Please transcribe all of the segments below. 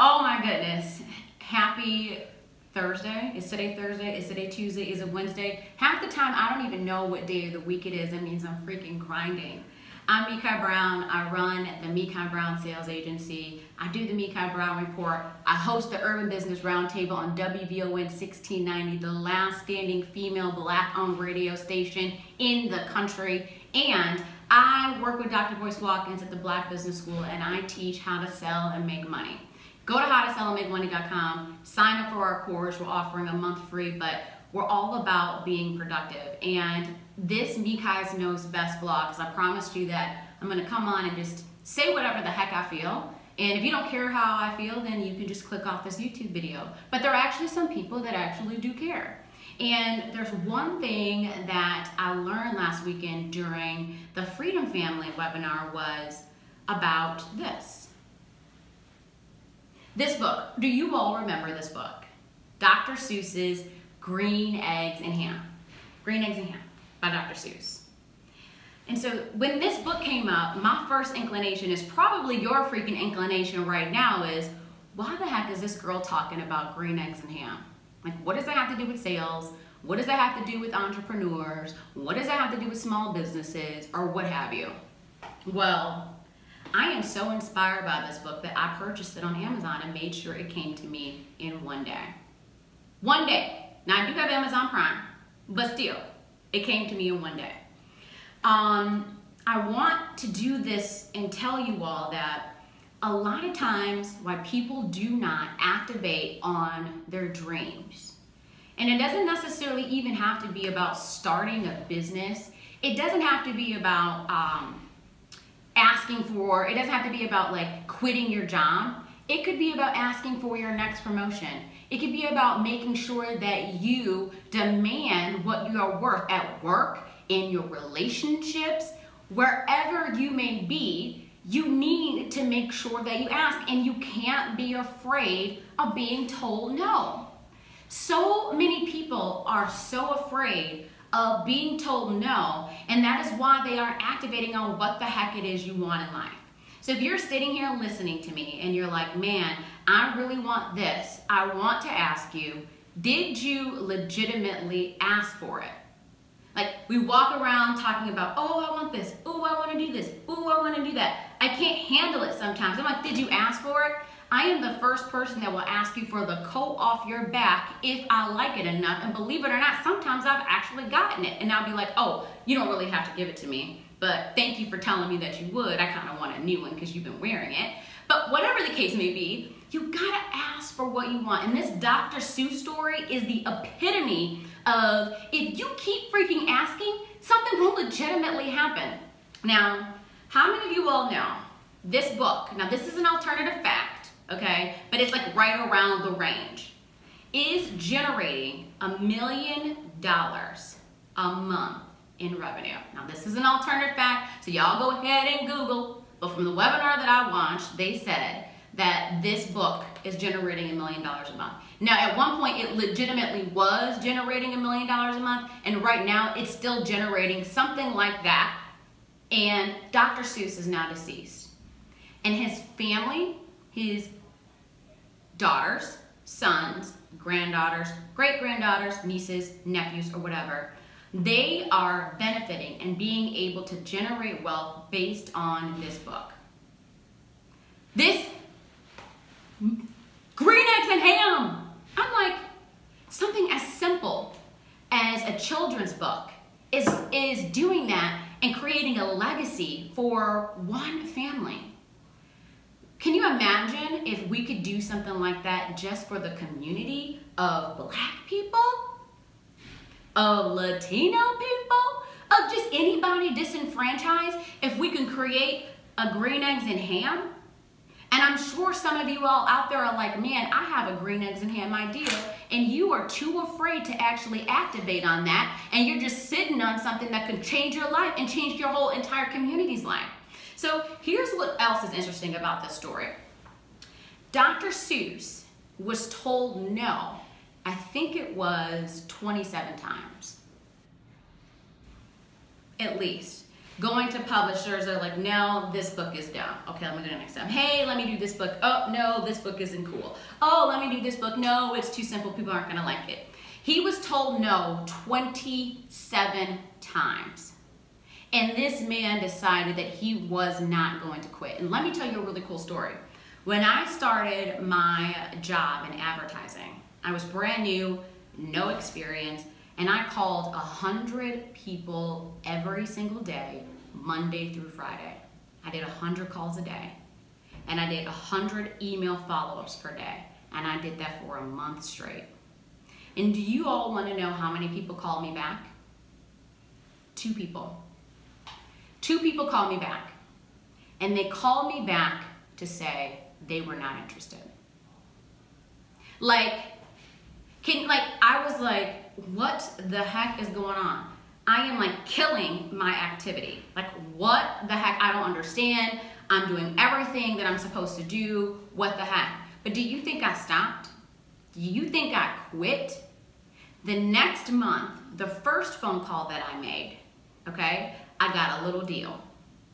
Oh my goodness. Happy Thursday. Is today Thursday? Is today Tuesday? Is it Wednesday? Half the time I don't even know what day of the week it is. That means I'm freaking grinding. I'm Micae Brown. I run the Micae Brown Sales Agency. I do the Micae Brown Report. I host the Urban Business Roundtable on WVON 1690, the last standing female Black-owned radio station in the country. And I work with Dr.Boyce Watkins at the Black Business School, and I teach how to sell and make money. Go to howtosellandmakemoney.com, sign up for our course. We're offering a month free, but we're all about being productive. And this Micae's Knows Best blog, because I promised you that I'm going to come on and just say whatever the heck I feel. And if you don't care how I feel, then you can just click off this YouTube video. But there are actually some people that actually do care. And there's one thing that I learned last weekend during the Freedom Family webinar was about this. This book. Do you all remember this book? Dr. Seuss's Green Eggs and Ham. Green Eggs and Ham by Dr. Seuss. And so when this book came up, my first inclination is probably your freaking inclination right now is, why the heck is this girl talking about green eggs and ham? Like, what does that have to do with sales? What does that have to do with entrepreneurs? What does that have to do with small businesses or what have you? Well, I am so inspired by this book that I purchased it on Amazon and made sure it came to me in one day. One day. Now, I do have Amazon Prime, but still, it came to me in one day. I want to do this and tell you all that a lot of times why people do not activate on their dreams. And it doesn't necessarily even have to be about starting a business. It doesn't have to be about it doesn't have to be about like quitting your job. It could be about asking for your next promotion. It could be about making sure that you demand what you are worth at work, in your relationships, wherever you may be. You need to make sure that you ask, and you can't be afraid of being told no. So many people are so afraid of being told no, and that is why they aren't activating on what the heck it is you want in life. So if you're sitting here listening to me and you're like, man, I really want this, I want to ask you, did you legitimately ask for it? Like, we walk around talking about, oh, I want this, oh, I want to do this, oh, I want to do that. I can't handle it sometimes. I'm like, did you ask for it? I am the first person that will ask you for the coat off your back if I like it enough. And believe it or not, sometimes I've actually gotten it. And I'll be like, oh, you don't really have to give it to me, but thank you for telling me that you would. I kind of want a new one because you've been wearing it. But whatever the case may be, you gotta ask for what you want. And this Dr. Seuss story is the epitome of, if you keep freaking asking, something will legitimately happen. Now, how many of you all know this book, now this is an alternative fact, okay, but it's like right around the range, is generating $1 million a month in revenue. Now this is an alternative fact, so y'all go ahead and Google, but from the webinar that I watched, they said that this book is generating $1 million a month. Now, at one point, it legitimately was generating $1 million a month, and right now, it's still generating something like that, and Dr. Seuss is now deceased. And his family, his daughters, sons, granddaughters, great-granddaughters, nieces, nephews, or whatever, they are benefiting and being able to generate wealth based on this book. This green eggs and ham. I'm like, something as simple as a children's book is doing that and creating a legacy for one family. Can you imagine if we could do something like that just for the community of Black people, of Latino people, of just anybody disenfranchised? If we can create a green eggs and ham. And I'm sure some of you all out there are like, man, I have a green eggs and ham idea, and you are too afraid to actually activate on that, and you're just sitting on something that could change your life and change your whole entire community's life. So here's what else is interesting about this story. Dr. Seuss was told no, I think it was 27 times, at least. going to publishers, they're like, no, this book is done. Okay, let me go to the next time. Hey, let me do this book. Oh, no, this book isn't cool. Oh, let me do this book. No, it's too simple. People aren't gonna like it. He was told no 27 times. And this man decided that he was not going to quit. And let me tell you a really cool story. When I started my job in advertising, I was brand new, no experience, and I called 100 people every single day, Monday through Friday. I did 100 calls a day, and I did 100 email follow-ups per day, and I did that for a month straight. And do you all want to know how many people called me back? 2 people. 2 people called me back, and they called me back to say they were not interested. I was like, what the heck is going on? I am like killing my activity. Like, what the heck? I don't understand. I'm doing everything that I'm supposed to do. What the heck? But do you think I stopped? Do you think I quit? The next month, the first phone call that I made, okay, I got a little deal.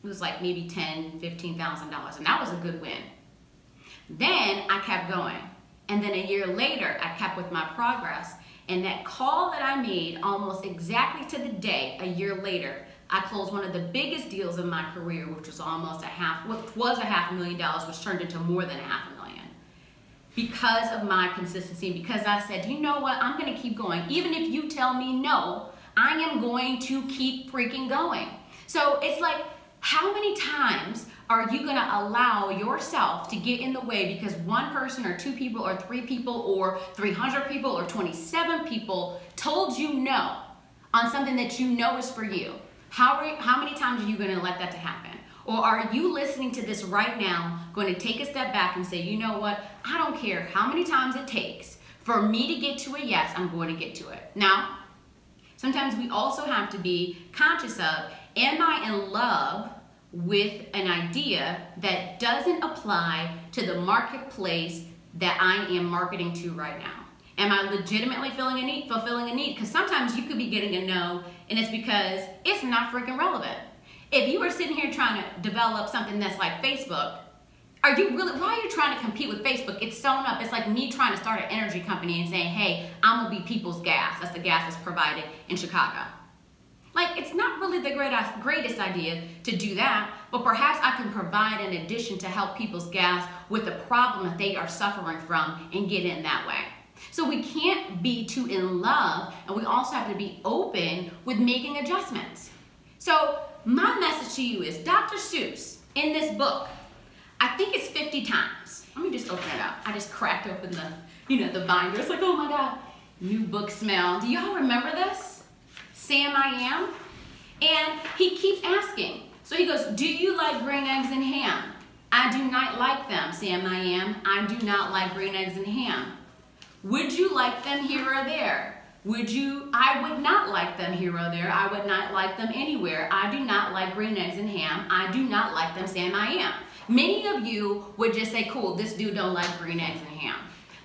It was like maybe $10,000, $15,000, and that was a good win. Then I kept going. And then a year later, I kept with my progress. And that call that I made, almost exactly to the day, a year later, I closed one of the biggest deals of my career, which was almost $500,000, which turned into more than $500,000. Because of my consistency, because I said, you know what, I'm gonna keep going. Even if you tell me no, I am going to keep freaking going. So it's like, how many times are you gonna allow yourself to get in the way because one person or 2 people or 3 people or 300 people or 27 people told you no on something that you know is for you? How many times are you gonna let that to happen? Or are you listening to this right now, going to take a step back and say, you know what, I don't care how many times it takes for me to get to a yes, I'm going to get to it. Now, sometimes we also have to be conscious of, am I in love with an idea that doesn't apply to the marketplace that I am marketing to right now? Am I legitimately fulfilling a need? Because sometimes you could be getting a no, and it's because it's not freaking relevant. If you were sitting here trying to develop something that's like Facebook, why are you trying to compete with Facebook? It's sewn up. It's like me trying to start an energy company and saying, hey, I'm gonna be people's gas. That's the gas that's provided in Chicago. Like, it's not really the greatest idea to do that, but perhaps I can provide an addition to help people's gas with the problem that they are suffering from and get in that way. So we can't be too in love, and we also have to be open with making adjustments. So my message to you is, Dr. Seuss, in this book, I think it's 50 times. Let me just open it up. I just cracked open the binder. It's like, oh my God, new book smell. Do y'all remember this? Sam I Am. And he keeps asking. So he goes, do you like green eggs and ham? I do not like them, Sam I Am. I do not like green eggs and ham. Would you like them here or there? I would not like them here or there. I would not like them anywhere. I do not like green eggs and ham. I do not like them, Sam I Am. Many of you would just say, cool, this dude don't like green eggs and ham.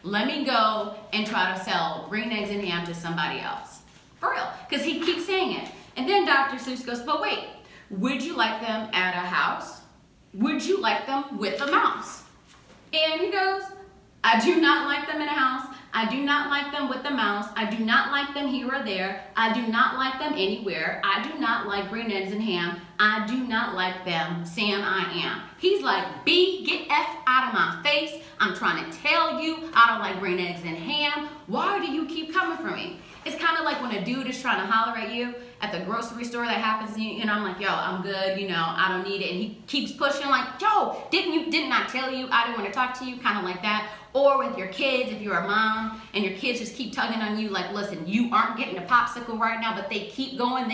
Let me go and try to sell green eggs and ham to somebody else. For real, because he keeps saying it. And then Dr. Seuss goes, but wait, would you like them at a house? Would you like them with a mouse? And he goes, I do not like them in a house. I do not like them with the mouse. I do not like them here or there. I do not like them anywhere. I do not like green eggs and ham. I do not like them, Sam I Am. He's like, B, get F out of my face. I'm trying to tell you I don't like green eggs and ham. Why do you keep coming for me? It's kind of like when a dude is trying to holler at you at the grocery store. That happens to you, and I'm like, yo, I'm good, I don't need it. And he keeps pushing like, yo, didn't I tell you I didn't want to talk to you? Kind of like that. Or with your kids, if you're a mom and your kids just keep tugging on you like, listen, you aren't getting a popsicle right now, but they keep going,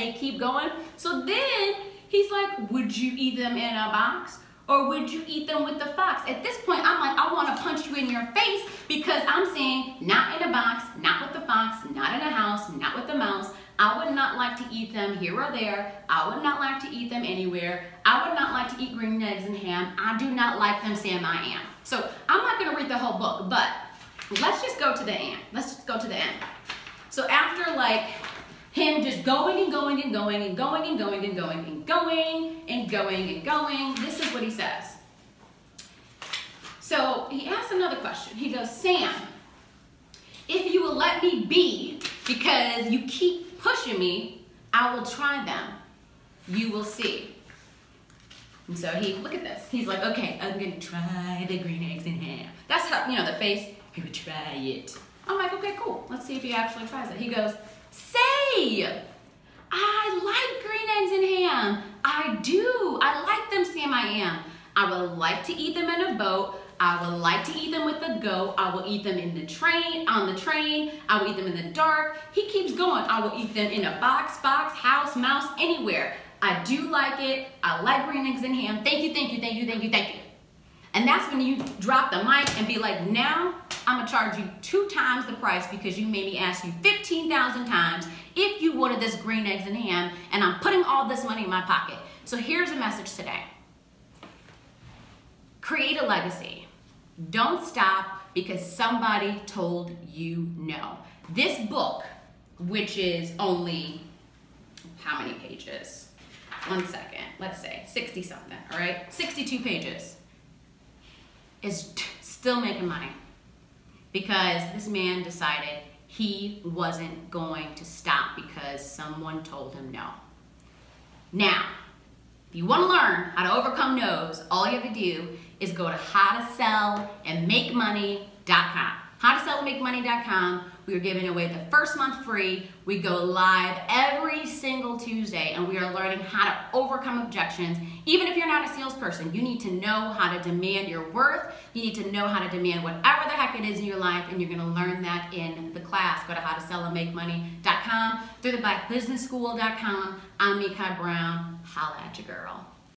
So then he's like, would you eat them in a box or would you eat them with the fox? At this point, I'm like, I want to punch you in your face because I'm saying not in a box, not with the fox, not in a house, not with the mouse. I would not like to eat them here or there. I would not like to eat them anywhere. I would not like to eat green eggs and ham. I do not like them, Sam I Am. So I'm not going to read the whole book, but let's just go to the end. So after like him just going and going and going and going and going and going and going and going and going. This is what he says. So he asks another question. He goes, Sam, if you will let me be, because you keep pushing me, I will try them. You will see. And so look at this. He's like, okay, I'm gonna try the green eggs and ham. That's how, the face, he would try it. I'm like, okay, cool. Let's see if he actually tries it. He goes, say, I like green eggs and ham. I do. I like them, Sam, I am. I would like to eat them in a boat. I would like to eat them with a goat. I will eat them on the train. I will eat them in the dark. He keeps going. I will eat them in a box, house, mouse, anywhere. I do like it. I like green eggs and ham. Thank you, thank you, thank you, thank you, thank you. And that's when you drop the mic and be like, now I'm gonna charge you 2 times the price because you made me ask you 15,000 times if you wanted this green eggs and ham, and I'm putting all this money in my pocket. So here's a message today. Create a legacy. Don't stop because somebody told you no. This book, which is only, how many pages? 1 second, let's say 60 something, all right? 62 pages, is still making money because this man decided he wasn't going to stop because someone told him no. Now, if you want to learn how to overcome no's, all you have to do is go to howtosellandmakemoney.com. Howtosellandmakemoney.com. We are giving away the first month free. We go live every single Tuesday, and we are learning how to overcome objections. Even if you're not a salesperson, you need to know how to demand your worth. You need to know how to demand whatever the heck it is in your life, and you're going to learn that in the class. Go to howtosellandmakemoney.com, through the blackbusinessschool.com. I'm Micae Brown. Holla at your girl.